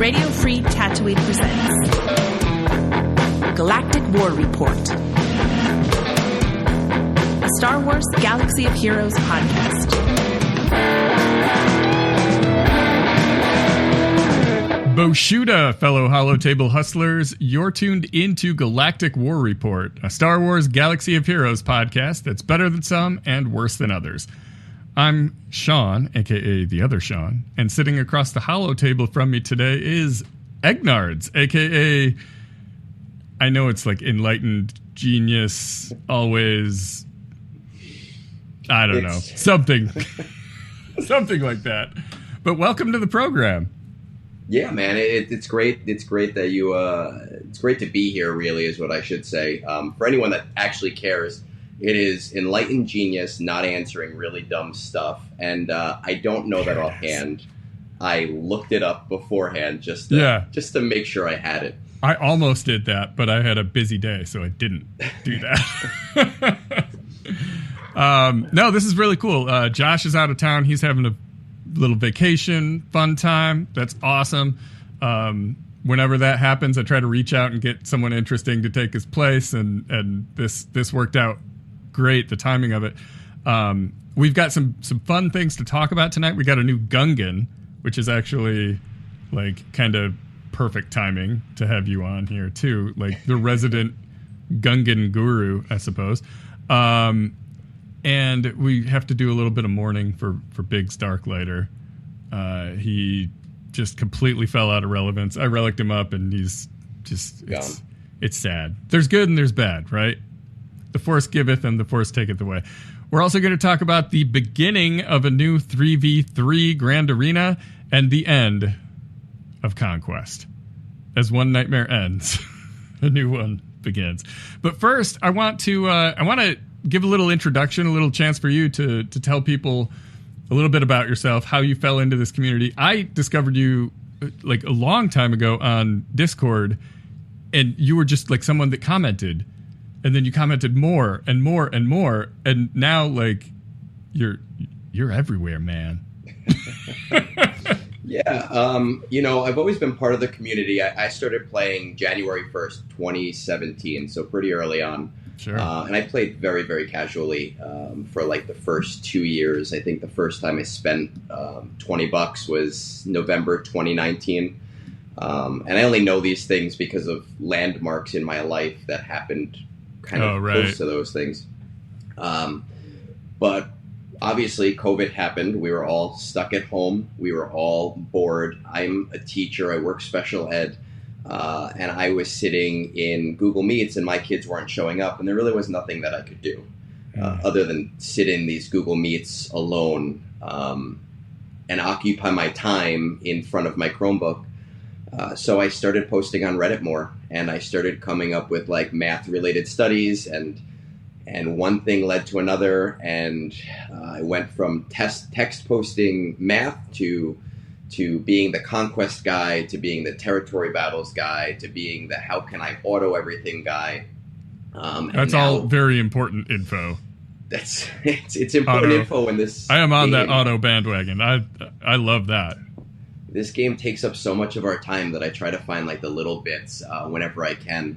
Radio Free Tatooine presents Galactic War Report, a Star Wars Galaxy of Heroes podcast. Boshuda, fellow Holotable hustlers, you're tuned into Galactic War Report, a Star Wars Galaxy of Heroes podcast that's better than some and worse than others. I'm Sean, a.k.a. the other Sean, and sitting across the Holotable from me today is Egnards, a.k.a. I know it's like enlightened genius, always, I don't know, something like that. But welcome to the program. Yeah, man, it's great. It's great that you. It's great to be here. Really, is what I should say. For anyone that actually cares, it is enlightened genius, not answering really dumb stuff. And I don't know that offhand. I looked it up beforehand just to make sure I had it. I almost did that, but I had a busy day, so I didn't do that. No, this is really cool. Josh is out of town. He's having a little vacation, fun time. That's awesome. Whenever that happens, I try to reach out and get someone interesting to take his place, and this worked out great, the timing of it. We've got some fun things to talk about tonight. We got a new Gungan, which is actually like kind of perfect timing to have you on here too, like the resident Gungan guru, I suppose. And we have to do a little bit of mourning for Biggs Darklighter. He just completely fell out of relevance. I relicked him up, and he's just it's sad. There's good and there's bad, right? The Force giveth and the Force taketh away. We're also going to talk about the beginning of a new 3v3 Grand Arena and the end of Conquest. As one nightmare ends, a new one begins. But first, I want to give a little introduction, a little chance for you to tell people a little bit about yourself, how you fell into this community. I discovered you like a long time ago on Discord, and you were just like someone that commented, and then you commented more and more and more, and now like you're everywhere, man. Yeah, I've always been part of the community. I started playing January 1st, 2017, so pretty early on. Sure. And I played very, very casually for like the first 2 years. I think the first time I spent $20 was November 2019. And I only know these things because of landmarks in my life that happened kind of close to those things. But obviously, COVID happened. We were all stuck at home. We were all bored. I'm a teacher. I work special ed. And I was sitting in Google Meets, and my kids weren't showing up, and there really was nothing that I could do other than sit in these Google Meets alone and occupy my time in front of my Chromebook. So I started posting on Reddit more, and I started coming up with like math-related studies, and one thing led to another, and I went from text posting math to being the Conquest guy, to being the territory battles guy, to being the how can I auto everything guy. That's all very important info. It's important info in this. I am on that auto bandwagon. I love that. This game takes up so much of our time that I try to find like the little bits whenever I can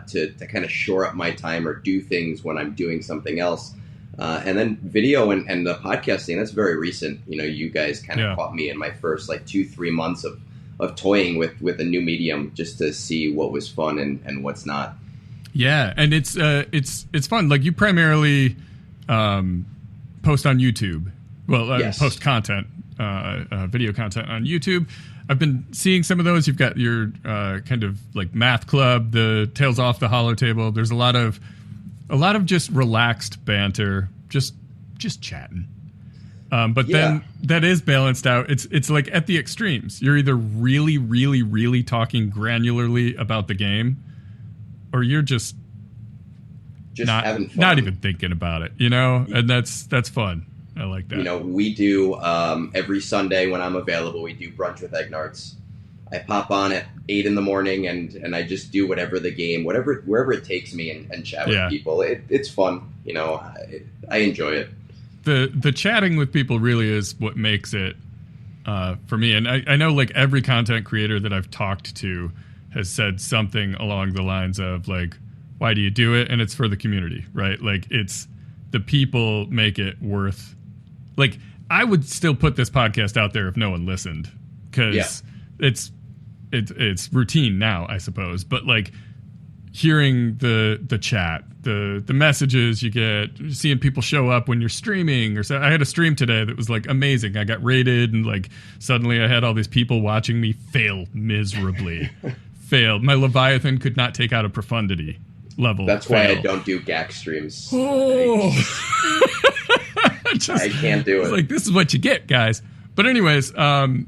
to kind of shore up my time or do things when I'm doing something else. And then video and the podcasting, that's very recent. You guys kind of caught me in my first like 2-3 months of toying with a new medium just to see what was fun and what's not. Yeah, and it's fun. Like you primarily post on YouTube. Well, yes. Post content, video content on YouTube. I've been seeing some of those. You've got your kind of like math club, the Tales Off the Holotable. There's a lot of just relaxed banter, just chatting. But then that is balanced out. It's like at the extremes. You're either really, really, really talking granularly about the game, or you're just not having fun. Not even thinking about it, And that's fun. I like that. We do every Sunday when I'm available, we do brunch with Egnards. I pop on at 8 in the morning and I just do whatever the game, wherever it takes me and chat with people. It's fun. I enjoy it. The chatting with people really is what makes it for me. And I know like every content creator that I've talked to has said something along the lines of like, why do you do it? And it's for the community, right? Like it's the people make it worth, like I would still put this podcast out there if no one listened because it's routine now, I suppose. But like hearing the chat, the messages you get, seeing people show up when you're streaming, or so. I had a stream today that was like amazing. I got rated, and like suddenly I had all these people watching me fail miserably. Failed. My Leviathan could not take out a profundity level. That's why I don't do GAC streams. Oh. I can't do it. Like this is what you get, guys. But anyways, I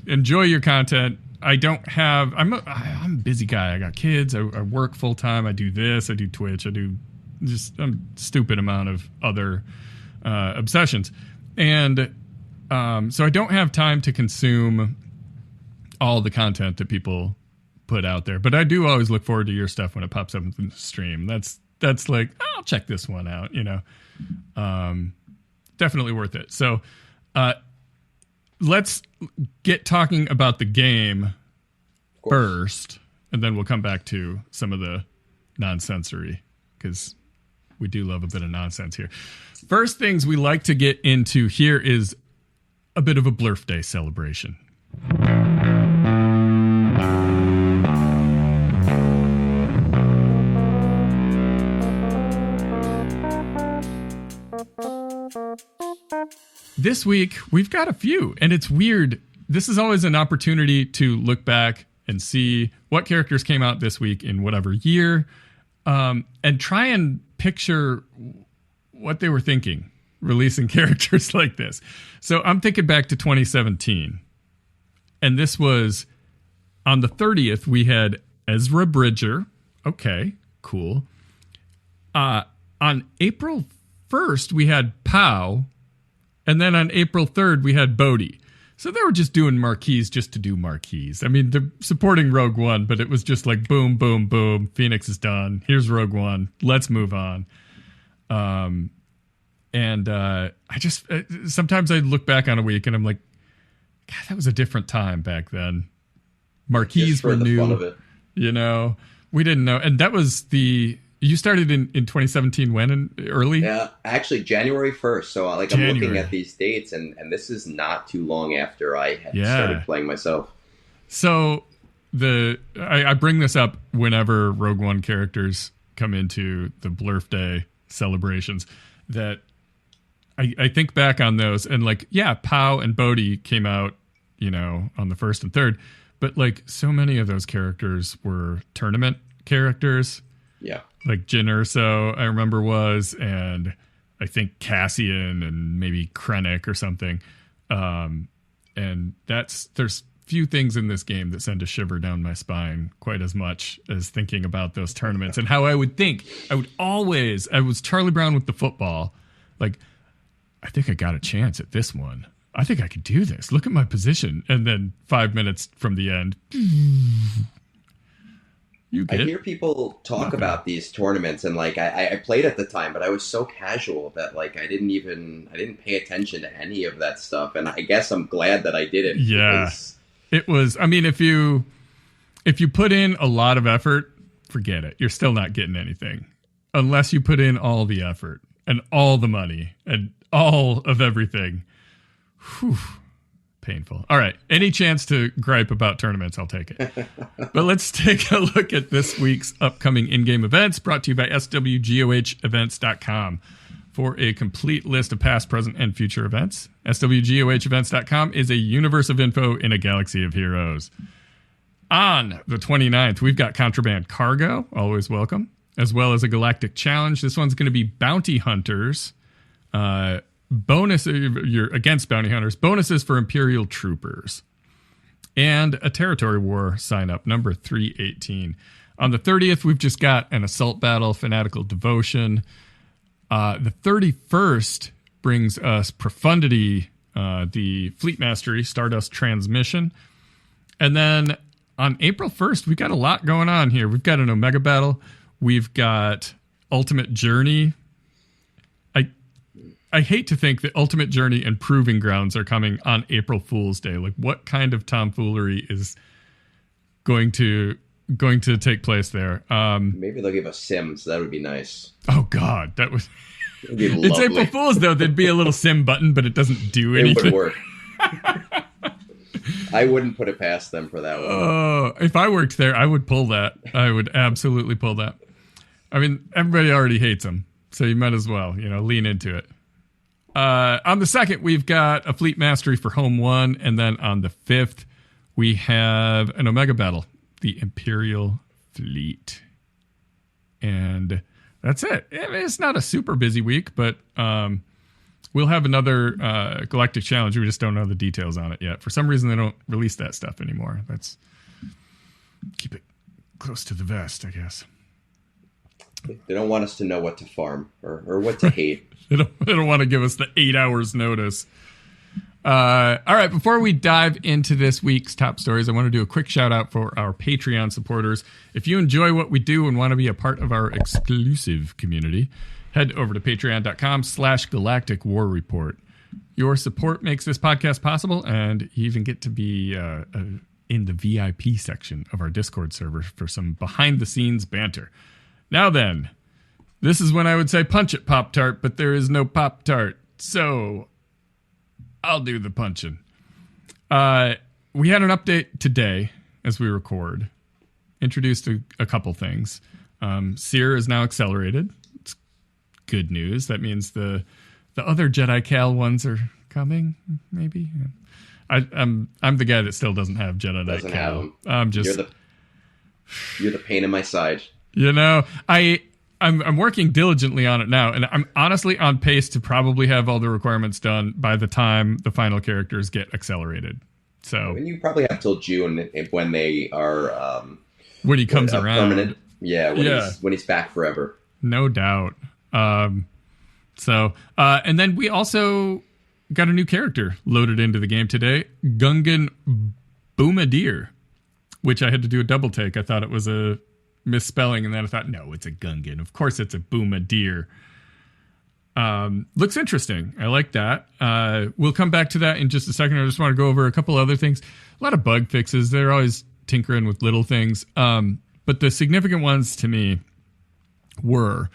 enjoy your content. I don't have. I'm a busy guy. I got kids. I work full time. I do this. I do Twitch. I do just a stupid amount of other obsessions, and so I don't have time to consume all the content that people put out there. But I do always look forward to your stuff when it pops up in the stream. That's like, I'll check this one out. You know, definitely worth it. So. Let's get talking about the game first, and then we'll come back to some of the nonsensory, because we do love a bit of nonsense here. First things we like to get into here is a bit of a Blurf Day celebration. This week, we've got a few, and it's weird. This is always an opportunity to look back and see what characters came out this week in whatever year, and try and picture what they were thinking, releasing characters like this. So I'm thinking back to 2017, and this was on the 30th, we had Ezra Bridger. Okay, cool. On April 1st, we had Pow. And then on April 3rd, we had Bodhi. So they were just doing marquees just to do marquees. I mean, they're supporting Rogue One, but it was just like boom, boom, boom. Phoenix is done. Here's Rogue One. Let's move on. I just, sometimes I look back on a week and I'm like, God, that was a different time back then. Marquees were new. Fun of it. You know, we didn't know. And that was you started in 2017 when? Early? Yeah, actually January 1st. So like I'm looking at these dates, and this is not too long after I had started playing myself. So I bring this up whenever Rogue One characters come into the Blurf Day celebrations, that I think back on those and like, yeah, Pow and Bodhi came out, you know, on the 1st and 3rd, but like so many of those characters were tournament characters. Yeah. Like Jyn Erso, I remember was, and I think Cassian and maybe Krennic or something. And there's few things in this game that send a shiver down my spine quite as much as thinking about those tournaments and how I was Charlie Brown with the football. Like, I think I got a chance at this one. I think I could do this. Look at my position. And then 5 minutes from the end, I hear people talk about these tournaments, and like I played at the time, but I was so casual that like I didn't pay attention to any of that stuff, and I guess I'm glad that I did it. Yeah, it was. I mean, if you put in a lot of effort, forget it. You're still not getting anything unless you put in all the effort and all the money and all of everything. Whew. Painful. All right. Any chance to gripe about tournaments, I'll take it. But let's take a look at this week's upcoming in-game events, brought to you by swgohevents.com. For a complete list of past, present, and future events, swgohevents.com is a universe of info in a galaxy of heroes. On the 29th, we've got Contraband Cargo, always welcome, as well as a Galactic Challenge. This one's going to be Bounty Hunters. You're against bounty hunters, bonuses for Imperial troopers, and a territory war sign up number 318. On the 30th, we've just got an assault battle, fanatical devotion. The 31st brings us Profundity, the Fleet Mastery, Stardust Transmission. And then on April 1st, we've got a lot going on here. We've got an Omega battle. We've got Ultimate Journey. I hate to think that Ultimate Journey and Proving Grounds are coming on April Fool's Day. Like, what kind of tomfoolery is going to take place there? Maybe they'll give us Sims. That would be nice. Oh God, that was. It'd be It's lovely. April Fool's, though. There'd be a little sim button, but it doesn't do anything. It would work. I wouldn't put it past them for that one. If I worked there, I would pull that. I would absolutely pull that. I mean, everybody already hates them, so you might as well, lean into it. On the 2nd, we've got a fleet mastery for Home 1, and then on the 5th, we have an Omega battle, the Imperial Fleet. And that's it. I mean, it's not a super busy week, but we'll have another Galactic challenge. We just don't know the details on it yet. For some reason, they don't release that stuff anymore. Keep it close to the vest, I guess. They don't want us to know what to farm or what to hate. They don't want to give us the 8 hours notice. All right, before we dive into this week's top stories, I want to do a quick shout out for our Patreon supporters. If you enjoy what we do and want to be a part of our exclusive community, head over to patreon.com/Galactic War Report. Your support makes this podcast possible, and you even get to be in the VIP section of our Discord server for some behind-the-scenes banter. Now then, this is when I would say punch it, Pop-Tart, but there is no Pop-Tart, so I'll do the punching. We had an update today as we record. Introduced a couple things. Seer is now accelerated. It's good news. That means the other Jedi Cal ones are coming, maybe. I'm the guy that still doesn't have Jedi Knight Doesn't Cal. have 'em. I'm just you're the pain in my side. I'm working diligently on it now, and I'm honestly on pace to probably have all the requirements done by the time the final characters get accelerated. So, And you probably have till June when they are when he comes around. Permanent. Yeah, when he's back forever. No doubt. And then we also got a new character loaded into the game today, Gungan Boomadier, which I had to do a double take. I thought it was a misspelling, and then I thought, no, it's a Gungan. Of course it's a Boomadier. Looks interesting. I like that. We'll come back to that in just a second. I just want to go over a couple other things. A lot of bug fixes. They're always tinkering with little things. But the significant ones to me were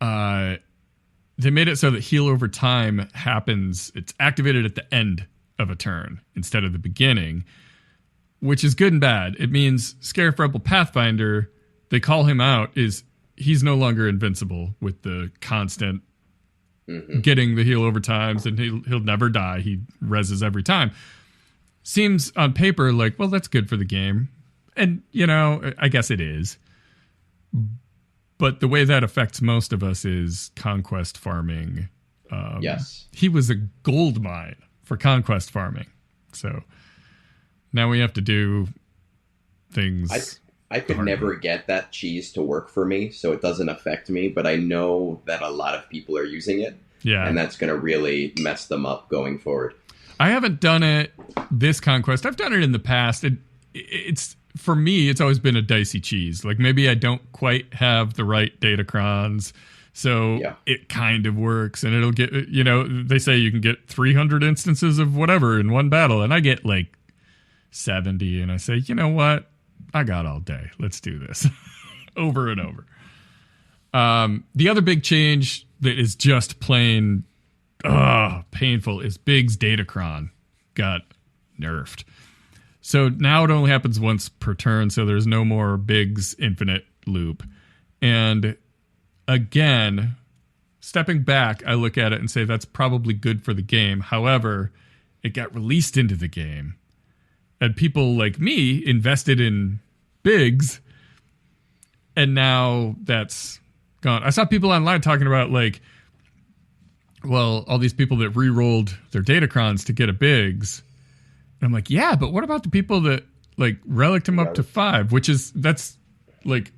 they made it so that heal over time happens. It's activated at the end of a turn instead of the beginning, which is good and bad. It means Scarif Rebel Pathfinder, they call him out, he's no longer invincible with the constant getting the heal over times, and he'll never die. He reses every time. Seems on paper like, well, that's good for the game. And, I guess it is. But the way that affects most of us is Conquest farming. Yes. He was a gold mine for Conquest farming. So now we have to do things. I could never get that cheese to work for me, so it doesn't affect me, but I know that a lot of people are using it. Yeah. And that's going to really mess them up going forward. I haven't done it this Conquest. I've done it in the past. It's for me, it's always been a dicey cheese. Like, maybe I don't quite have the right datacrons, so it kind of works, and it'll get, they say you can get 300 instances of whatever in one battle, and I get like 70, and I say, you know what? I got all day. Let's do this over and over. The other big change that is just plain painful is Big's datacron got nerfed. So now it only happens once per turn, so there's no more Big's infinite loop. And again, stepping back, I look at it and say that's probably good for the game. However, it got released into the game, and people like me invested in Biggs, and now that's gone. I saw people online talking about, like, well, all these people that re-rolled their datacrons to get a Biggs. And I'm like, yeah, but what about the people that, like, relicked him up to 5, that's like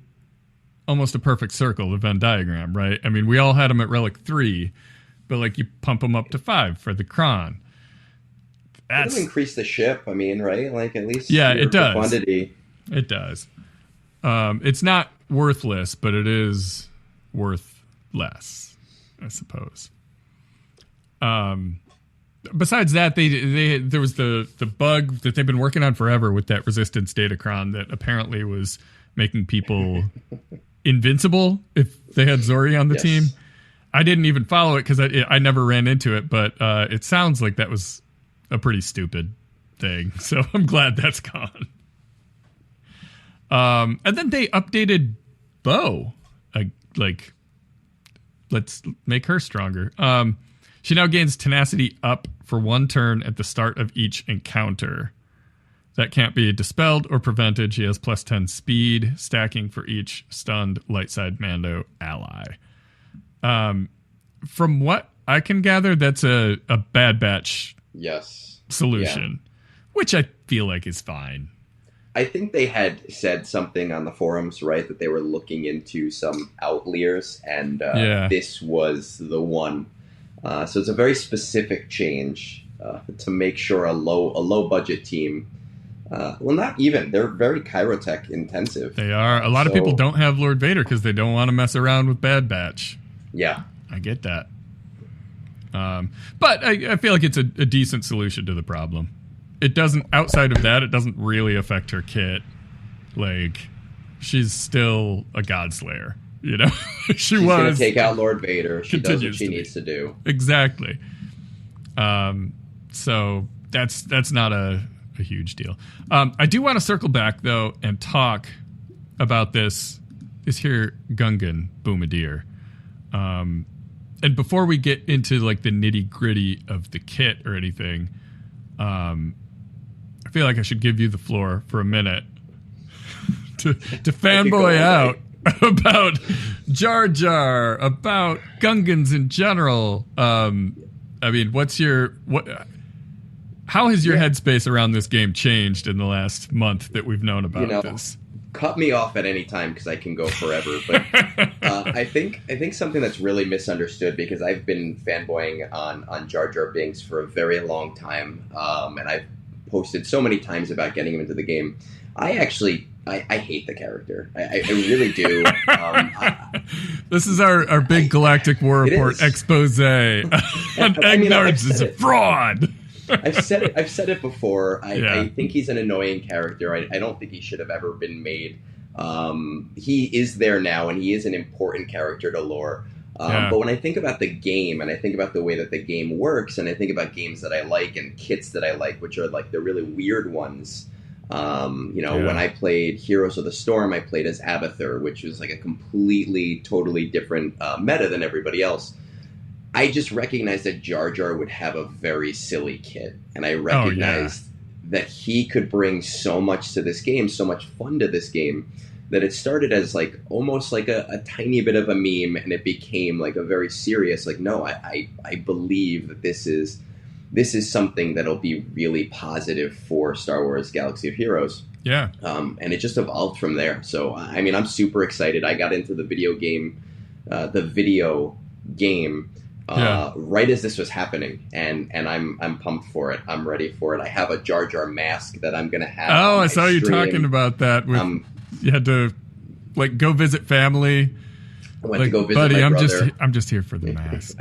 almost a perfect circle, the Venn diagram, right? I mean, we all had him at relic 3, but, like, you pump him up to 5 for the cron. It'll increase the ship, I mean, right? Like, at least it does. Quantity. It does. It's not worthless, but it is worth less, I suppose. Besides that, there was the bug that they've been working on forever with that resistance datacron that apparently was making people invincible if they had Zori on the team. I didn't even follow it because I never ran into it, but it sounds like that was a pretty stupid thing. So I'm glad that's gone. And then they updated Bo. Let's make her stronger. She now gains tenacity up for 1 turn at the start of each encounter. That can't be dispelled or prevented. She has plus 10 speed, stacking for each stunned light side Mando ally. From what I can gather, that's a Bad Batch solution, which I feel like is fine. I think they had said something on the forums, right, that they were looking into some outliers, and this was the one. So it's a very specific change to make sure a low budget team. Well, not even. They're very Kyrotech intensive. They are. A lot of people don't have Lord Vader because they don't want to mess around with Bad Batch. Yeah. I get that. But I feel like it's a decent solution to the problem. It doesn't, outside of that, it doesn't really affect her kit. Like, she's still a Godslayer, you know? She's going to take out Lord Vader. She does what she needs to do. Exactly. So that's not a huge deal. I do want to circle back, though, and talk about this here Gungan Boomadier. And before we get into, like, the nitty-gritty of the kit or anything, I feel like I should give you the floor for a minute to fanboy out about Jar Jar, about Gungans in general. I mean, how has your headspace around this game changed in the last month that we've known about this? Cut me off at any time because I can go forever. But I think something that's really misunderstood, because I've been fanboying on Jar Jar Binks for a very long time, and I've posted so many times about getting him into the game. I hate the character. I really do. This is our big Galactic War Report expose. And Egnards is a fraud. I've said it before. I think he's an annoying character. I don't think he should have ever been made. He is there now, and he is an important character to lore. But when I think about the game, and I think about the way that the game works, and I think about games that I like and kits that I like, which are like the really weird ones. When I played Heroes of the Storm, I played as Abathur, which was like a completely, totally different meta than everybody else. I just recognized that Jar Jar would have a very silly kit, and I recognized that he could bring so much to this game, so much fun to this game, that it started as like almost like a tiny bit of a meme, and it became like a very serious, like, no, I believe that this is something that'll be really positive for Star Wars Galaxy of Heroes. Yeah. And it just evolved from there. So, I mean, I'm super excited. I got into the video game right as this was happening, and I'm pumped for it. I'm ready for it. I have a Jar Jar mask that I'm going to have. Oh, I saw you talking about that. You had to, like, go visit family. I went to go visit my brother. I'm just here for the mask.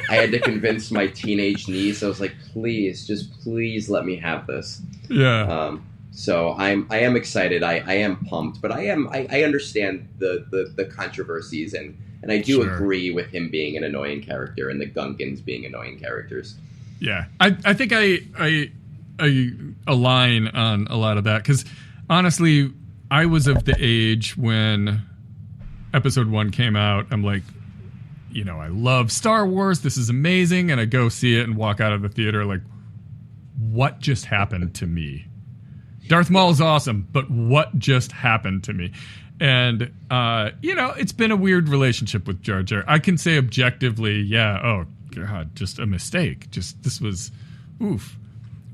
I had to convince my teenage niece. I was like, please let me have this. Yeah. So I am excited. I am pumped, but I understand the controversies, and I do agree with him being an annoying character and the Gungans being annoying characters. Yeah. I think I align on a lot of that, because honestly, I was of the age when Episode 1 came out. I'm like, I love Star Wars. This is amazing. And I go see it and walk out of the theater like, what just happened to me? Darth Maul is awesome, but what just happened to me? And, it's been a weird relationship with Jar Jar. I can say objectively, oh, God, just a mistake. This was oof.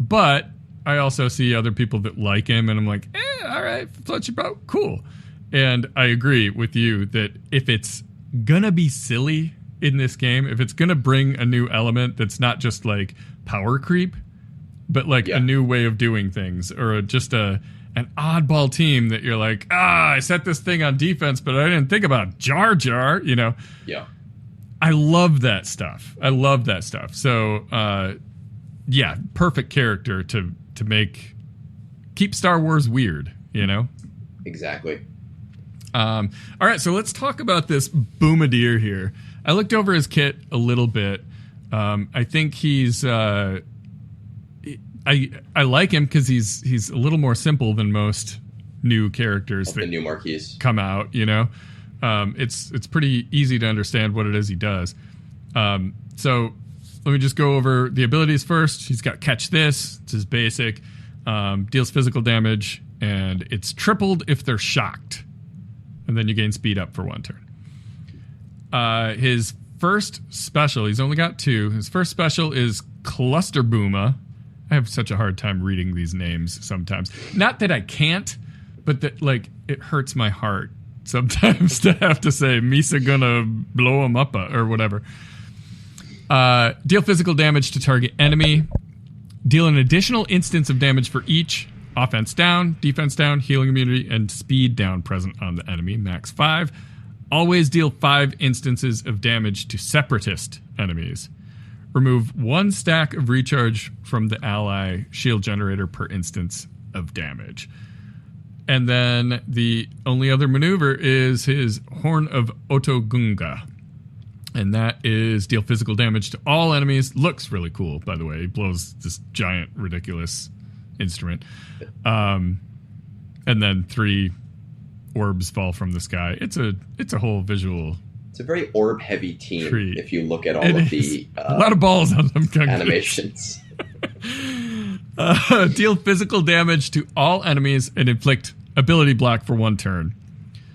But I also see other people that like him, and I'm like, all right, float your boat, cool. And I agree with you that if it's gonna be silly in this game, if it's gonna bring a new element that's not just like power creep, but like a new way of doing things, or just an oddball team that you're like, I set this thing on defense, but I didn't think about Jar Jar, Yeah. I love that stuff. So, yeah, perfect character to keep Star Wars weird, you know? Exactly. All right, so let's talk about this Boomadier here. I looked over his kit a little bit. I think he's... I like him because he's a little more simple than most new characters the new marquees come out, you know? It's pretty easy to understand what it is he does. So let me just go over the abilities first. He's got Catch This. It's his basic. Deals physical damage, and it's tripled if they're shocked. And then you gain speed up for 1 turn. His first special, he's only got 2. His first special is Cluster Booma. I have such a hard time reading these names sometimes. Not that I can't, but that, like, it hurts my heart sometimes to have to say Misa gonna blow him up or whatever. Deal physical damage to target enemy. Deal an additional instance of damage for each offense down, defense down, healing immunity, and speed down present on the enemy. Max 5. Always deal 5 instances of damage to separatist enemies. Remove 1 stack of recharge from the ally shield generator per instance of damage. And then the only other maneuver is his Horn of Otogunga. And that is deal physical damage to all enemies. Looks really cool, by the way. He blows this giant, ridiculous instrument. And then 3 orbs fall from the sky. It's a whole visual. It's a very orb-heavy team treat. If you look at all of the a lot of balls on them animations. Deal physical damage to all enemies and inflict ability block for 1 turn.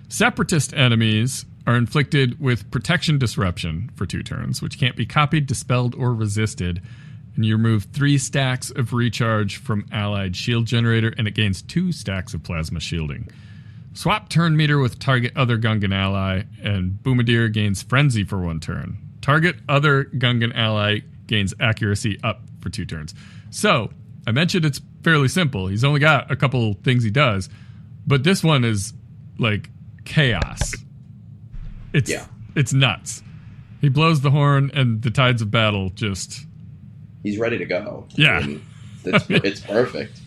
Separatist enemies are inflicted with protection disruption for 2 turns, which can't be copied, dispelled, or resisted. And you remove 3 stacks of recharge from allied shield generator, and it gains 2 stacks of plasma shielding. Swap turn meter with target other Gungan ally, and Boomadier gains frenzy for 1 turn. Target other Gungan ally gains accuracy up for 2 turns. So, I mentioned it's fairly simple. He's only got a couple things he does, but this one is like chaos. It's nuts. He blows the horn, and the tides of battle just... He's ready to go. Yeah. I mean, it's perfect.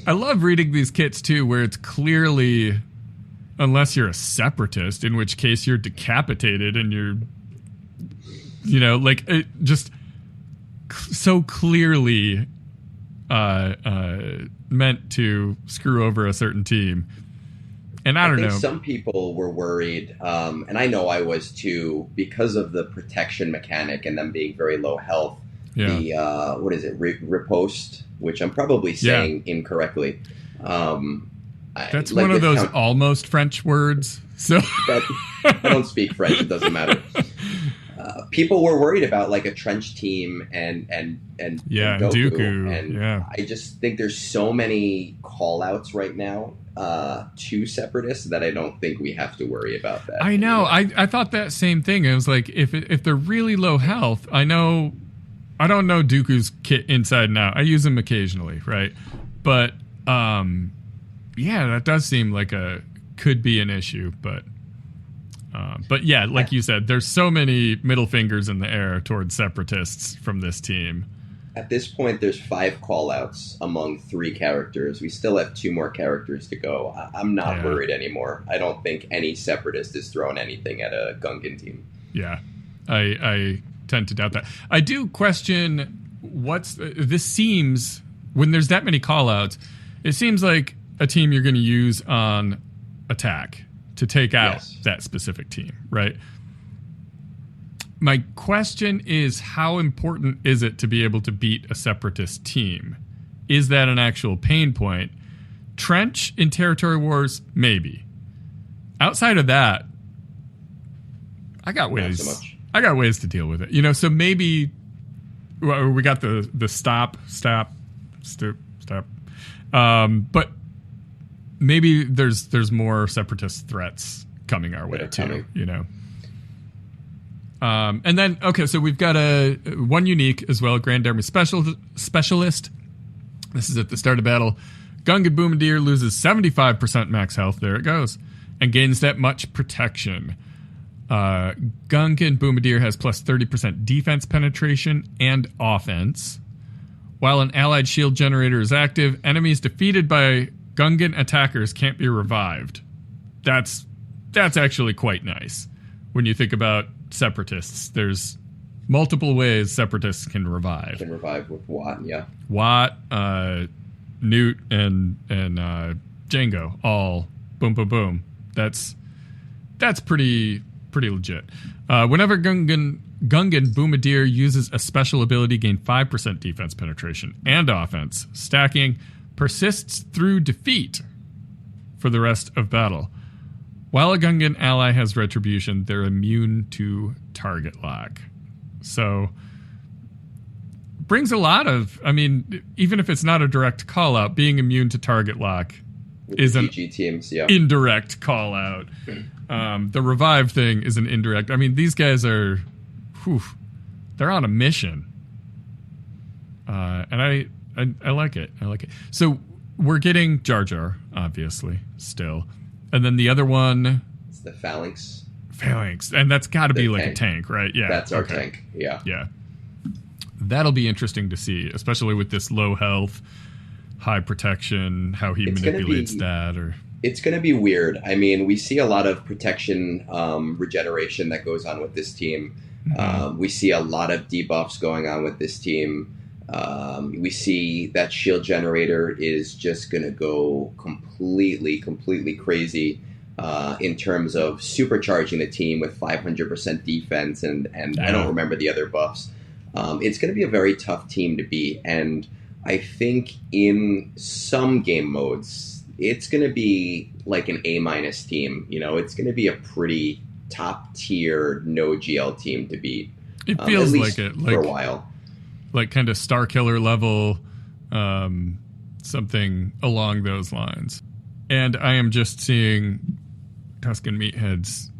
I love reading these kits, too, where it's clearly... Unless you're a separatist, in which case you're decapitated and you're... You know, like, it just so clearly meant to screw over a certain team. And I don't know. Some people were worried, and I know I was too, because of the protection mechanic and them being very low health. Yeah. The, what is it, riposte, which I'm probably saying incorrectly. That's one of those almost French words. So I don't speak French, it doesn't matter. People were worried about like a trench team and Dooku. And I just think there's so many call outs right now to separatists that I don't think we have to worry about that. I know. I thought that same thing. It was like if they're really low health, I don't know Dooku's kit inside and out. I use him occasionally, right? But that does seem like could be an issue, but yeah, like you said, there's so many middle fingers in the air towards separatists from this team. At this point, there's 5 call-outs among 3 characters. We still have 2 more characters to go. I'm not worried anymore. I don't think any separatist is throwing anything at a Gungan team. Yeah, I tend to doubt that. I do question this seems, when there's that many call-outs, it seems like a team you're going to use on attack to take out that specific team, right? My question is, how important is it to be able to beat a separatist team? Is that an actual pain point? Trench in Territory Wars, maybe. Outside of that, I got ways. Not so much. I got ways to deal with it. You know, so maybe we got the stop. But maybe there's more separatist threats coming our way too. You know. And then, okay, so we've got one unique as well, Grand Army Specialist. This is at the start of battle. Gungan Boomadier loses 75% max health, there it goes, and gains that much protection. Gungan Boomadier has plus 30% defense penetration and offense. While an allied shield generator is active, enemies defeated by Gungan attackers can't be revived. That's actually quite nice. When you think about separatists, there's multiple ways separatists can revive. Can revive with Watt, yeah. Watt, Newt, and Django, all boom, boom, boom. That's pretty legit. Whenever Gungan Boomadier uses a special ability, gain 5% defense penetration and offense. Stacking persists through defeat for the rest of battle. While a Gungan ally has retribution, they're immune to target lock. So, brings a lot of, I mean, even if it's not a direct call out, being immune to target lock is an PG teams, yeah. indirect call out. The revive thing is an indirect. I mean, these guys are, they're on a mission. And I like it. I like it. So we're getting Jar Jar, obviously, still. And then the other one, it's the Phalanx. And that's got to be like a tank, right? Yeah. That's our tank, yeah. Yeah. That'll be interesting to see, especially with this low health, high protection, how he manipulates that. Or it's going to be weird. I mean, we see a lot of protection regeneration that goes on with this team. Mm-hmm. We see a lot of debuffs going on with this team. We see that shield generator is just going to go completely crazy in terms of supercharging the team with 500% defense, and I don't remember the other buffs. It's going to be a very tough team to beat, and I think in some game modes, it's going to be like an A- team. You know, it's going to be a pretty top tier no GL team to beat. It feels like it, for a while. Like kind of Star Killer level, something along those lines. And I am just seeing Tusken Meathead's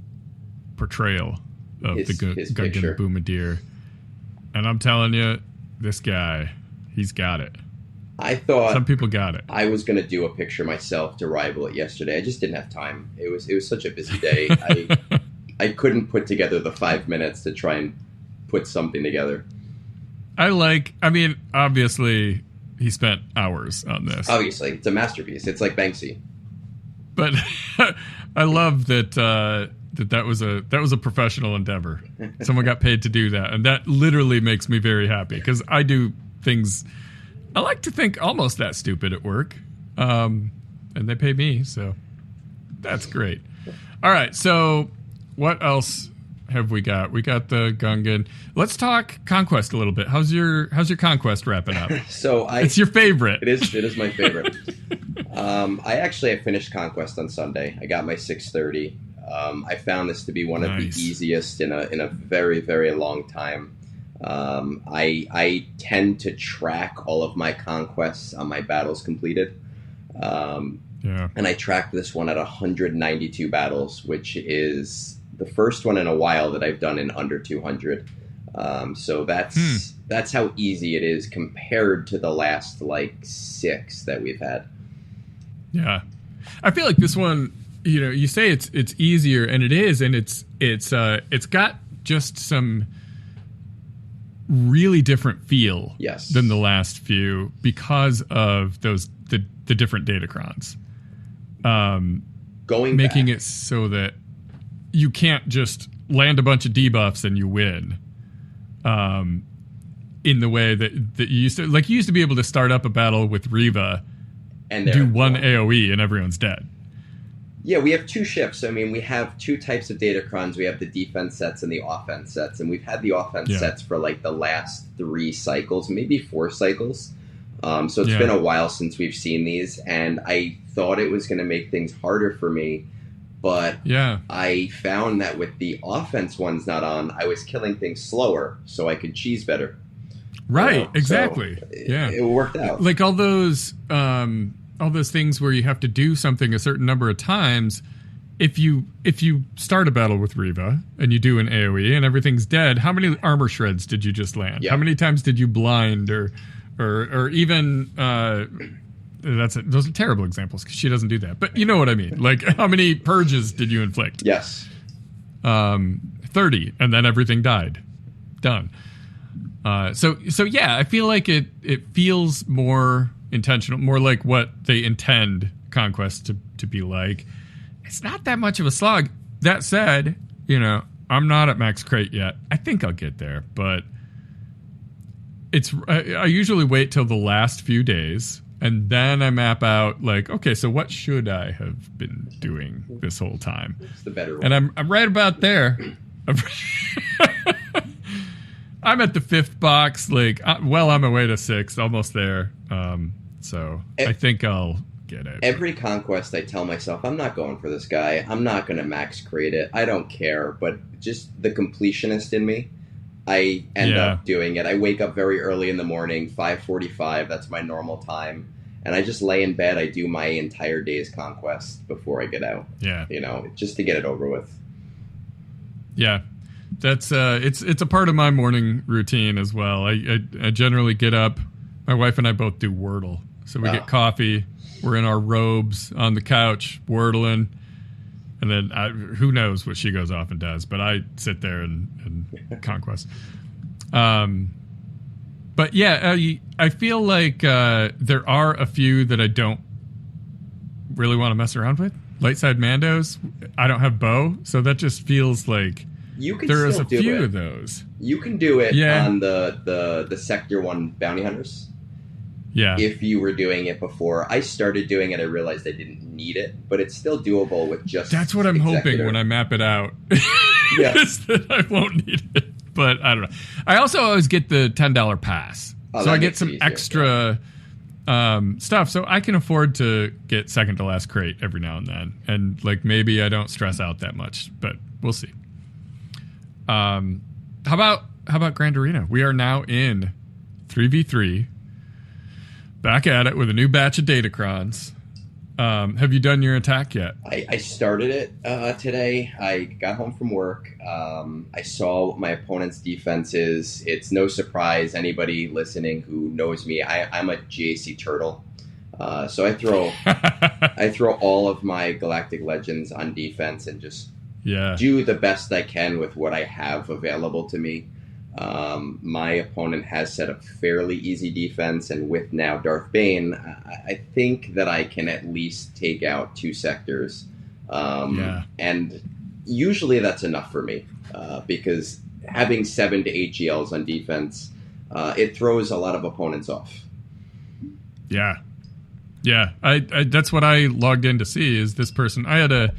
portrayal of the Gungan Boomadier. And I'm telling you, this guy, he's got it. I thought some people got it. I was going to do a picture myself to rival it yesterday. I just didn't have time. It was such a busy day. I couldn't put together the 5 minutes to try and put something together. I mean, obviously, he spent hours on this. Obviously, it's a masterpiece. It's like Banksy. But I love that that was a professional endeavor. Someone got paid to do that, and that literally makes me very happy because I do things I like to think almost that stupid at work, and they pay me, so that's great. All right, so what else have we got? We got the Gungan. Let's talk Conquest a little bit. How's your Conquest wrapping up? It's your favorite. It is my favorite. I finished Conquest on Sunday. I got my 630. I found this to be one of the easiest in a very, very long time. I tend to track all of my conquests on my battles completed. And I tracked this one at 192 battles, which is the first one in a while that I've done in under 200. So that's how easy it is compared to the last 6 that we've had. Yeah. I feel like this one, you say it's easier, and it is, and it's got just some really different feel than the last few because of the different datacrons. Making it so that you can't just land a bunch of debuffs and you win. In the way that you used to, you used to be able to start up a battle with Reva and do one AoE and everyone's dead. Yeah, we have 2 shifts. I mean, we have 2 types of datacrons. We have the defense sets and the offense sets, and we've had the offense sets for the last 3 cycles, maybe 4 cycles. So it's been a while since we've seen these, and I thought it was going to make things harder for me, but I found that with the offense ones not on, I was killing things slower, so I could cheese better. Right, exactly. So it worked out. Like all those things where you have to do something a certain number of times. If you start a battle with Reva and you do an AoE and everything's dead, how many armor shreds did you just land? How many times did you blind or even those are terrible examples because she doesn't do that. But you know what I mean. How many purges did you inflict? Yes. 30, and then everything died. Done. So yeah, I feel like it feels more intentional, more like what they intend Conquest to be like. It's not that much of a slog. That said, I'm not at max crate yet. I think I'll get there, but I usually wait till the last few days, and then I map out like, okay, so what should I have been doing this whole time? It's the better one. And I'm right about there. I'm at the 5th box, like, well, I'm away to 6th, almost there. So I think I'll get it. Every Conquest, I tell myself, I'm not going for this guy. I'm not going to max create it. I don't care. But just the completionist in me, I end up doing it. I wake up very early in the morning, 5:45. That's my normal time. And I just lay in bed. I do my entire day's Conquest before I get out. Yeah. Just to get it over with. Yeah. That's it's a part of my morning routine as well. I generally get up. My wife and I both do Wordle. So we get coffee. We're in our robes on the couch, Wordling. And then who knows what she goes off and does. But I sit there and Conquest. But yeah, I feel like there are a few that I don't really want to mess around with. Lightside Mandos. I don't have bow. So that just feels like there is a few of those. You can do it on the Sector 1 Bounty Hunters. Yeah. If you were doing it before. I started doing it, I realized I didn't need it, but it's still doable with just That's what I'm hoping when I map it out. Yeah. Is that I won't need it. But I don't know. I also always get the $10 pass. So I get some extra stuff. So I can afford to get second to last crate every now and then. And like maybe I don't stress out that much, but we'll see. How about Grand Arena? We are now in 3v3. Back at it with a new batch of Datacrons. Have you done your attack yet? I started it today. I got home from work. I saw what my opponent's defense is. It's no surprise, anybody listening who knows me, I'm a GAC turtle. So I throw all of my Galactic Legends on defense and just do the best I can with what I have available to me. My opponent has set up fairly easy defense, and with now Darth Bane, I think that I can at least take out 2 sectors. And usually that's enough for me, because having 7 to 8 GLs on defense, it throws a lot of opponents off. Yeah. I that's what I logged in to see is this person. I had a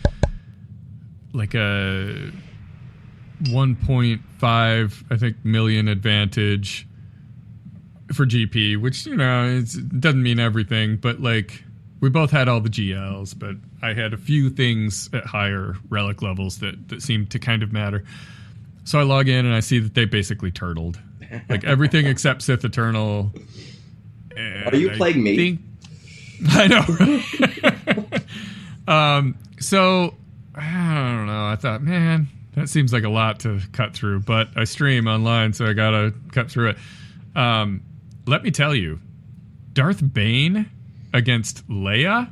1.5 million advantage for GP, which it doesn't mean everything, but like we both had all the GLs, but I had a few things at higher relic levels that seemed to kind of matter. So I log in and I see that they basically turtled, like everything except Sith Eternal. Are you playing me? I know. So I don't know. I thought, man, that seems like a lot to cut through, but I stream online, so I gotta cut through it. Let me tell you, Darth Bane against Leia,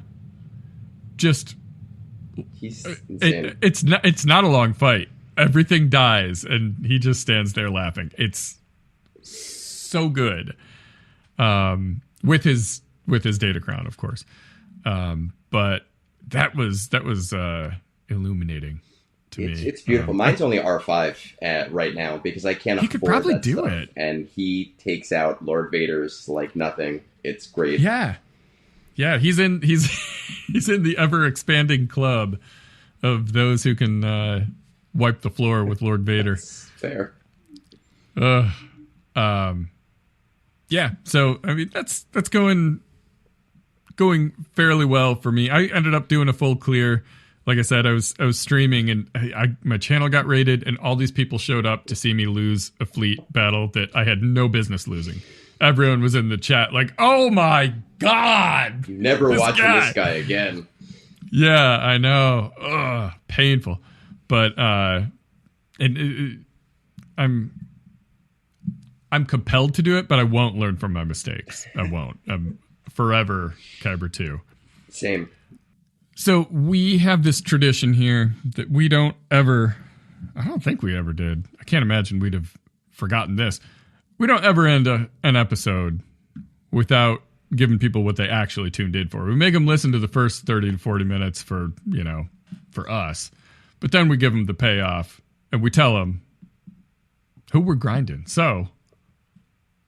it's not a long fight. Everything dies, and he just stands there laughing. It's so good, with his Datacron, of course. But that was illuminating. It's beautiful. Mine's only R5 right now because I can't afford that. He could probably do stuff. it. And he takes out Lord Vader's like nothing. It's great. Yeah. He's in the ever expanding club of those who can wipe the floor with Lord Vader. That's fair. Yeah. So I mean that's going fairly well for me. I ended up doing a full clear. Like I said, I was streaming and my channel got raided and all these people showed up to see me lose a fleet battle that I had no business losing. Everyone was in the chat like, "Oh my God. Never watching this guy again." Yeah, I know. Ugh, painful. But I'm compelled to do it, but I won't learn from my mistakes. I won't. I'm forever Kyber 2. Same. So we have this tradition here that we don't ever I don't think we ever did. I can't imagine we'd have forgotten this. We don't ever end an episode without giving people what they actually tuned in for. We make them listen to the first 30 to 40 minutes for us. But then we give them the payoff and we tell them who we're grinding. So,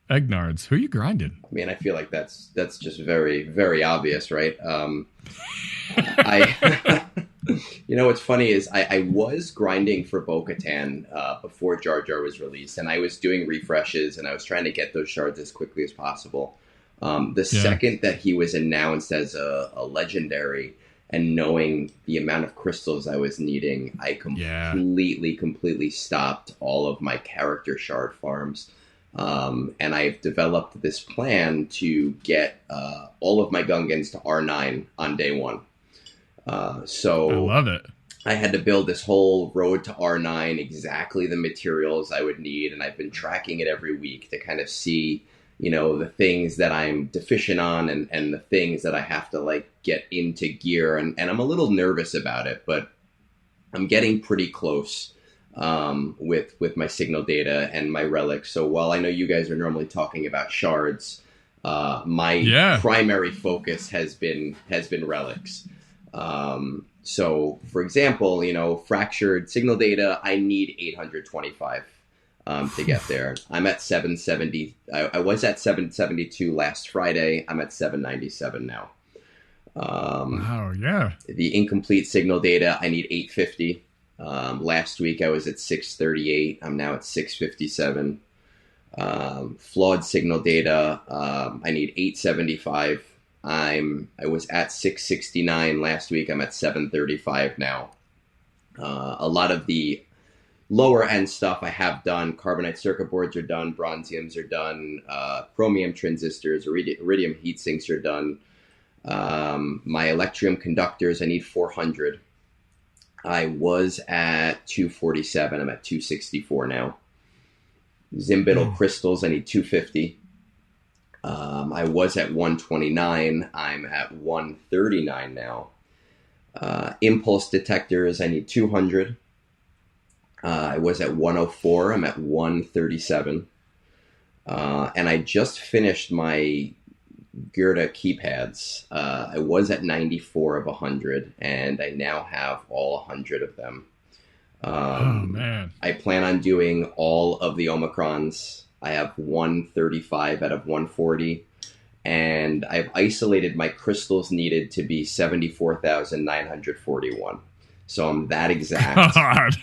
Egnards, who are you grinding? I mean, I feel like that's just very, very obvious, right? What's funny is I was grinding for Bo-Katan before Jar Jar was released, and I was doing refreshes, and I was trying to get those shards as quickly as possible. Second that he was announced as a legendary, and knowing the amount of crystals I was needing, I completely stopped all of my character shard farms. And I've developed this plan to get all of my Gungans to R9 on day one. So I love it. I had to build this whole road to R9, exactly the materials I would need, and I've been tracking it every week to kind of see, the things that I'm deficient on and the things that I have to get into gear. And I'm a little nervous about it, but I'm getting pretty close with my signal data and my relics. So while I know you guys are normally talking about shards, my primary focus has been relics. So for example, fractured signal data, I need 825 to get there. I'm at 770. I was at 772 last Friday. I'm at 797 now. The incomplete signal data, I need 850. Last week I was at 638. I'm now at 657. Flawed signal data, I need 875. I was at 669 last week. I'm at 735 now. A lot of the lower end stuff I have done. Carbonite circuit boards are done. Bronziums are done. Chromium transistors, iridium heat sinks are done. My electrium conductors, I need 400. I was at 247. I'm at 264 now. Zimbital crystals, I need 250. I was at 129. I'm at 139 now. Impulse detectors, I need 200. I was at 104. I'm at 137. And I just finished my Gerda keypads. I was at 94 of 100, and I now have all 100 of them. Man. I plan on doing all of the Omicrons. I have 135 out of 140, and I've isolated my crystals needed to be 74,941. So I'm that exact. God.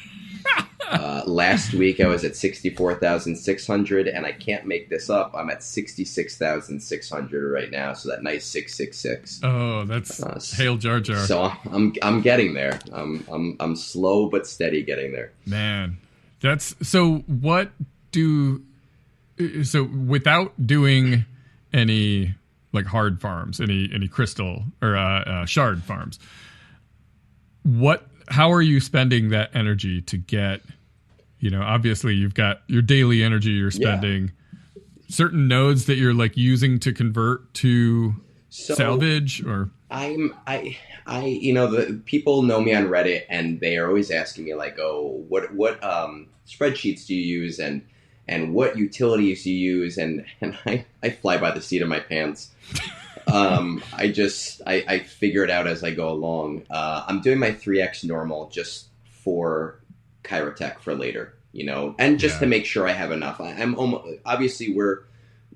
Last week I was at 64,600, and I can't make this up. I'm at 66,600 right now. So that nice 666. Oh, that's Hail Jar Jar. So I'm getting there. I'm slow but steady getting there. Man, that's so. So without doing any hard farms, any crystal or shard farms, how are you spending that energy to get? Obviously you've got your daily energy you're spending, certain nodes that you're using to convert to salvage, or the people know me on Reddit, and they are always asking me what spreadsheets do you use and what utilities do you use, and I fly by the seat of my pants. I figure it out as I go along. I'm doing my 3x normal just for Chirotech for later, and just to make sure I have enough. I'm obviously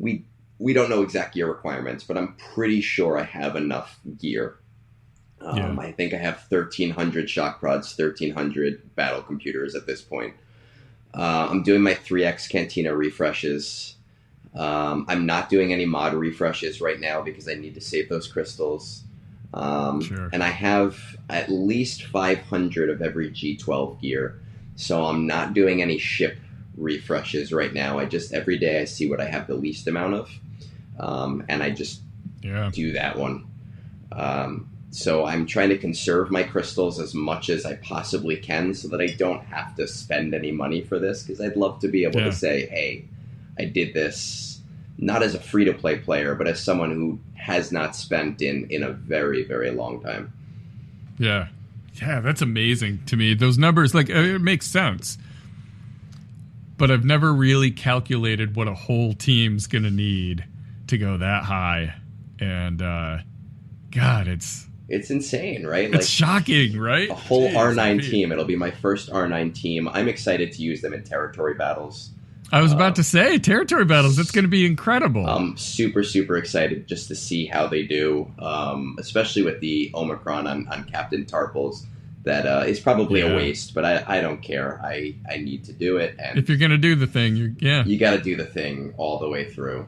we don't know exact gear requirements, but I'm pretty sure I have enough gear. I think I have 1,300 shock prods, 1,300 battle computers at this point. I'm doing my 3x Cantina refreshes. I'm not doing any mod refreshes right now because I need to save those crystals. And I have at least 500 of every G12 gear. So I'm not doing any ship refreshes right now. Every day I see what I have the least amount of. And I just do that one. So I'm trying to conserve my crystals as much as I possibly can so that I don't have to spend any money for this, because I'd love to be able to say, hey, I did this not as a free-to-play player, but as someone who has not spent in a very, very long time. Yeah. Yeah, that's amazing to me. Those numbers, like, it makes sense. But I've never really calculated what a whole team's going to need to go that high. And, God, it's insane, right? It's shocking, right? A whole R9 team. It'll be my first R9 team. I'm excited to use them in territory battles. I was about to say, territory battles, that's going to be incredible. I'm super, super excited just to see how they do, especially with the Omicron on Captain Tarples. That is probably a waste, but I don't care. I need to do it. And if you're going to do the thing, you got to do the thing all the way through.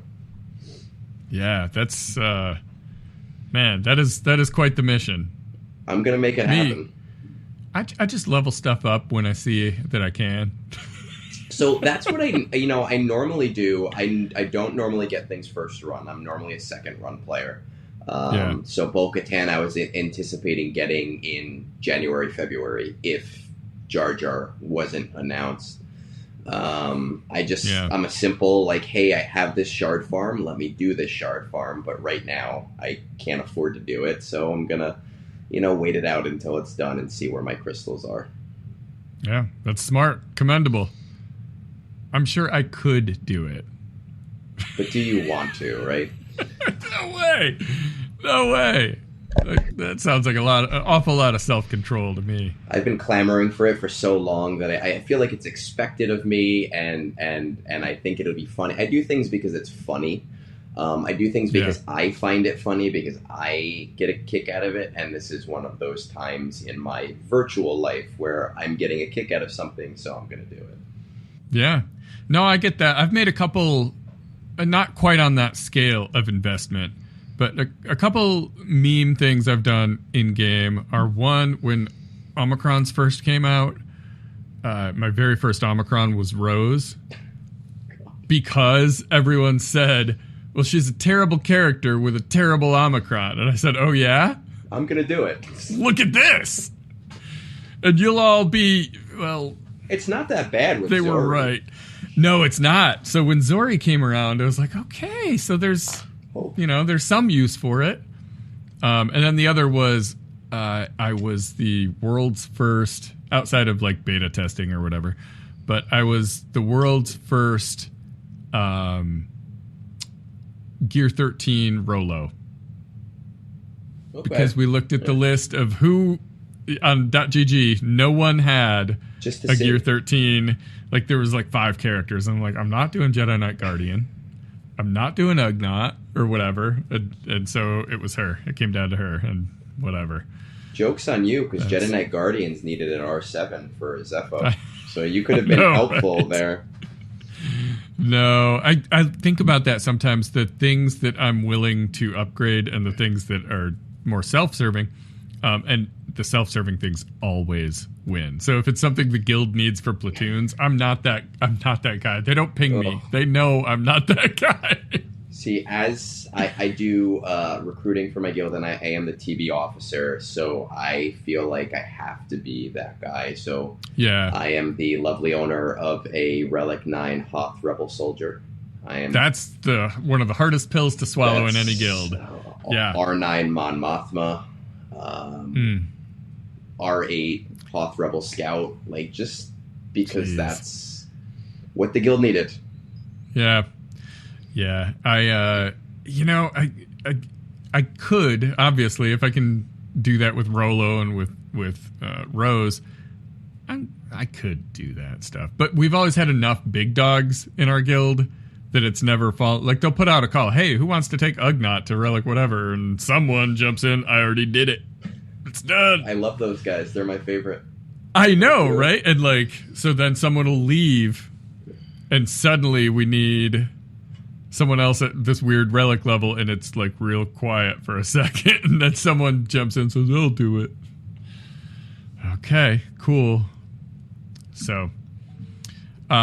Yeah, that's... man, that is quite the mission. I'm going to make it happen. I just level stuff up when I see that I can. So that's what I normally do. I don't normally get things first run. I'm normally a second run player. So Bo-Katan I was anticipating getting in January, February if Jar Jar wasn't announced. I'm a simple, like, hey, I have this shard farm. Let me do this shard farm. But right now I can't afford to do it. So I'm going to, wait it out until it's done and see where my crystals are. Yeah, that's smart. Commendable. I'm sure I could do it. But do you want to, right? No way. That sounds like an awful lot of self-control to me. I've been clamoring for it for so long that I feel like it's expected of me, and I think it'll be funny. I do things because it's funny. I do things because I find it funny, because I get a kick out of it, and this is one of those times in my virtual life where I'm getting a kick out of something, so I'm going to do it. Yeah. No, I get that. I've made a couple, not quite on that scale of investment, but a couple meme things I've done in-game are, one, when Omicrons first came out, my very first Omicron was Rose, because everyone said, well, she's a terrible character with a terrible Omicron. And I said, oh, yeah? I'm going to do it. Look at this. And you'll all be, well... It's not that bad with They Zori. were right. No, it's not. So when Zori came around, I was like, okay, so there's some use for it. And then the other was, I was the world's first, outside of like beta testing or whatever, but I was the world's first Gear 13 Rolo. Okay. Because we looked at the list of who on .gg, no one had a Gear 13. Like, there was like 5 characters. And I'm like, I'm not doing Jedi Knight Guardian. I'm not doing Ugnaught or whatever. And so it was her. It came down to her and whatever. Joke's on you, because Jedi Knight Guardians needed an R7 for Zepho. So you could have been helpful there. No, I think about that sometimes, the things that I'm willing to upgrade and the things that are more self-serving. And the self-serving things always win. So if it's something the guild needs for platoons, I'm not that guy. They don't ping me. They know I'm not that guy. See, as I do recruiting for my guild, and I am the TB officer, so I feel like I have to be that guy. So yeah, I am the lovely owner of a Relic 9 Hoth Rebel Soldier. That's one of the hardest pills to swallow in any guild. R9 Mon Mothma. R8 Hoth Rebel Scout, like, just because that's what the guild needed. Yeah. I could, obviously, if I can do that with Rolo and with Rose, I could do that stuff. But we've always had enough big dogs in our guild that it's never like, they'll put out a call, hey, who wants to take Ugnaught to Relic whatever, and someone jumps in, I already did it. It's done. I love those guys. They're my favorite. I know, right? And like, so then someone will leave, and suddenly we need someone else at this weird Relic level, and it's like real quiet for a second, and then someone jumps in and says, I'll do it. Okay, cool. So, so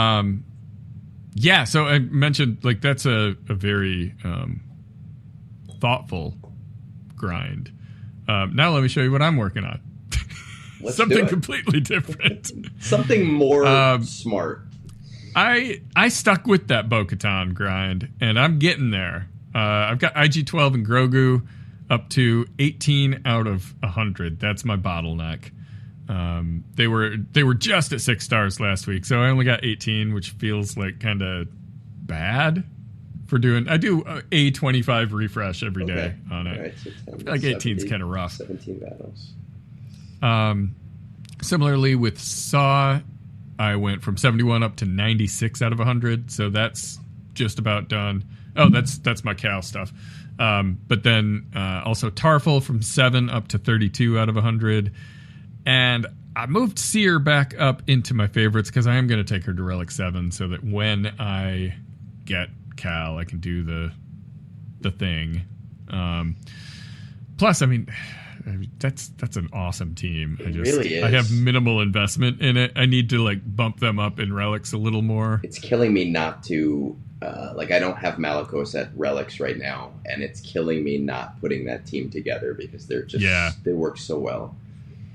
I mentioned, like, that's a very thoughtful grind. Now let me show you what I'm working on. Something completely different. Something more smart. I stuck with that Bo-Katan grind, and I'm getting there. I've got IG-12 and Grogu up to 18 out of 100. That's my bottleneck. They were just at 6 stars last week, so I only got 18, which feels like kind of bad for doing. I do a 25 refresh every day on it. Right, so 10, like 18 is kind of rough. 17 battles. Similarly with Saw, I went from 71 up to 96 out of 100, so that's just about done. Oh, that's my Cal stuff. But then also Tarful from 7 up to 32 out of 100. And I moved Seer back up into my favorites because I am going to take her to Relic 7 so that when I get Cal, I can do the thing. Plus, I mean, that's an awesome team. It really is. I have minimal investment in it. I need to like bump them up in Relics a little more. It's killing me not to I don't have Malicos at Relics right now, and it's killing me not putting that team together because they're just they work so well.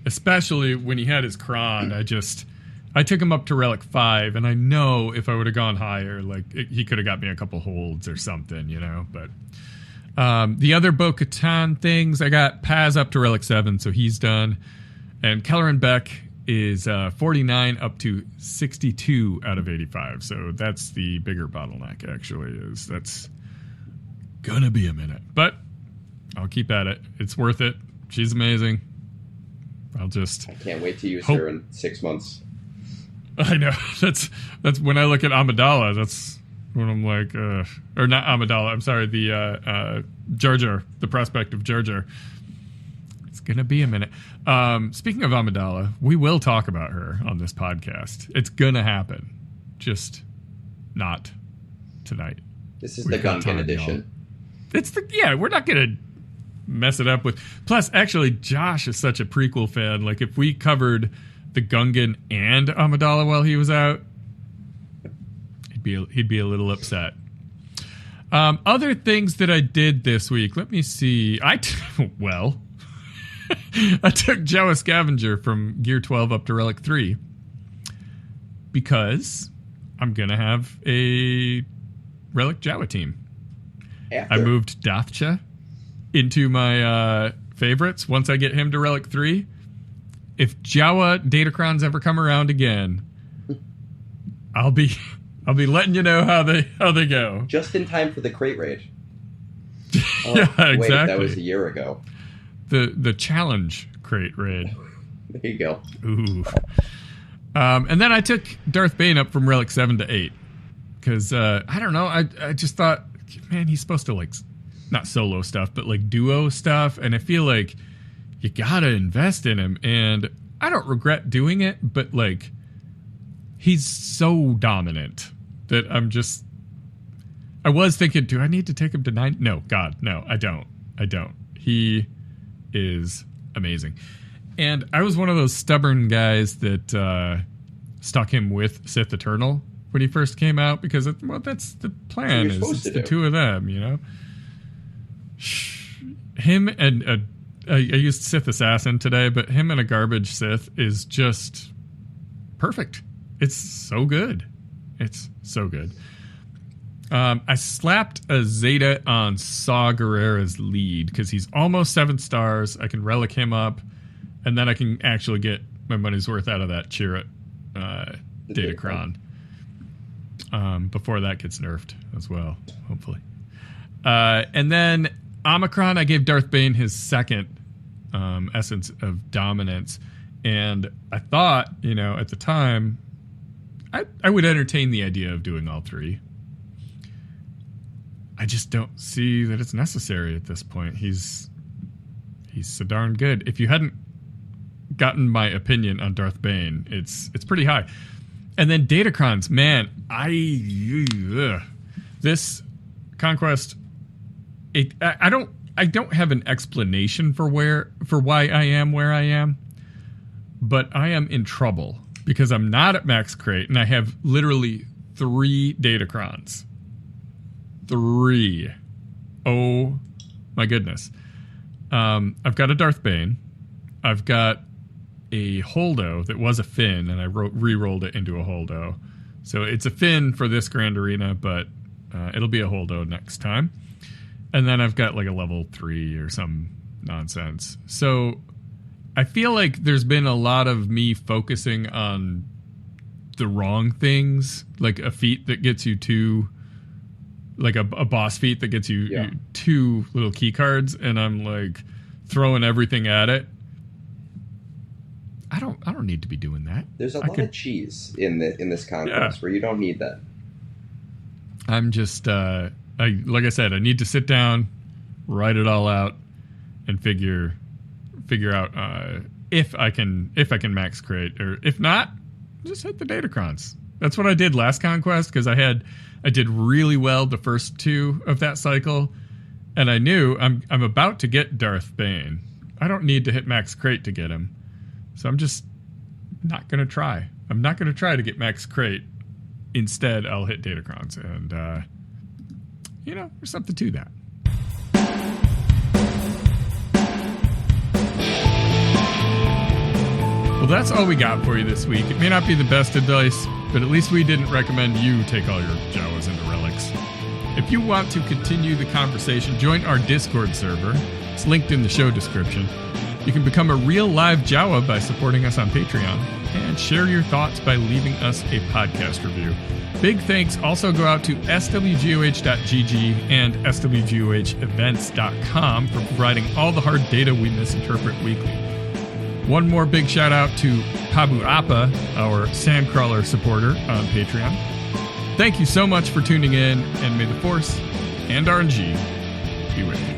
Especially when he had his Kron, I took him up to Relic 5, and I know if I would have gone higher, he could have got me a couple holds or something, you know. But the other Bo-Katan things, I got Paz up to Relic 7, so he's done. And Kelleran Beck is 49 up to 62 out of 85. So that's the bigger bottleneck, actually. That's going to be a minute. But I'll keep at it. It's worth it. She's amazing. I can't wait to use her in 6 months. I know. That's when I look at Amidala, that's when I'm like, or not Amidala, I'm sorry, the Jar Jar, the prospect of Jar Jar. It's going to be a minute. Speaking of Amidala, we will talk about her on this podcast. It's going to happen. Just not tonight. This is the Gungan edition. We're not going to mess it up with. Plus, actually, Josh is such a prequel fan. Like, if we covered the Gungan and Amidala while he was out, he'd be a little upset. Other things that I did this week. Let me see. I took Jawa Scavenger from Gear 12 up to Relic 3 because I'm going to have a Relic Jawa team. I moved Dathcha into my favorites once I get him to Relic 3. If Jawa Datacrons ever come around again, I'll be letting you know how they go. Just in time for the crate raid. Yeah, exactly. Wait, that was a year ago. The challenge crate raid. There you go. Ooh. And then I took Darth Bane up from Relic 7 to 8 because I don't know. I just thought, man, he's supposed to like not solo stuff, but like duo stuff, and I feel like you gotta invest in him, and I don't regret doing it, but like he's so dominant that I was thinking, do I need to take him to 9? No, God, no, I don't. He is amazing. And I was one of those stubborn guys that stuck him with Sith Eternal when he first came out because that's the plan, is it's the two of them, you know. Him and I used Sith Assassin today, but him and a garbage Sith is just perfect. It's so good. I slapped a Zeta on Saw Gerrera's lead because he's almost 7 stars. I can relic him up, and then I can actually get my money's worth out of that Chirrut Datacron before that gets nerfed as well, hopefully. And then Omicron, I gave Darth Bane his second essence of dominance, and I thought, at the time, I would entertain the idea of doing all 3. I just don't see that it's necessary at this point. He's so darn good. If you hadn't gotten my opinion on Darth Bane, it's pretty high. And then Datacrons, man, this Conquest, I don't have an explanation for why I am where I am, but I am in trouble because I'm not at max crate and I have literally 3 Datacrons. 3. Oh my goodness. I've got a Darth Bane. I've got a Holdo that was a Finn, and I re-rolled it into a Holdo. So it's a Finn for this Grand Arena, but it'll be a Holdo next time. And then I've got like a level 3 or some nonsense. So I feel like there's been a lot of me focusing on the wrong things, like a feat that gets you two, like a boss feat that gets you 2 little key cards, and I'm like throwing everything at it. I don't need to be doing that. There's a lot of cheese in this Conquest where you don't need that. I'm just like I said, I need to sit down, write it all out, and figure out if I can max crate, or if not, just hit the Datacrons. That's what I did last Conquest, because I did really well the first 2 of that cycle, and I knew I'm about to get Darth Bane. I don't need to hit max crate to get him, so I'm just not gonna try. I'm not gonna try to get max crate. Instead, I'll hit Datacrons, and there's something to that. Well, that's all we got for you this week. It may not be the best advice, but at least we didn't recommend you take all your Jawas into relics. If you want to continue the conversation, join our Discord server. It's linked in the show description. You can become a real live Jawa by supporting us on Patreon, and share your thoughts by leaving us a podcast review. Big thanks also go out to swgoh.gg and swgohevents.com for providing all the hard data we misinterpret weekly. One more big shout out to Pabu Appa, our Sandcrawler supporter on Patreon. Thank you so much for tuning in, and may the Force and RNG be with you.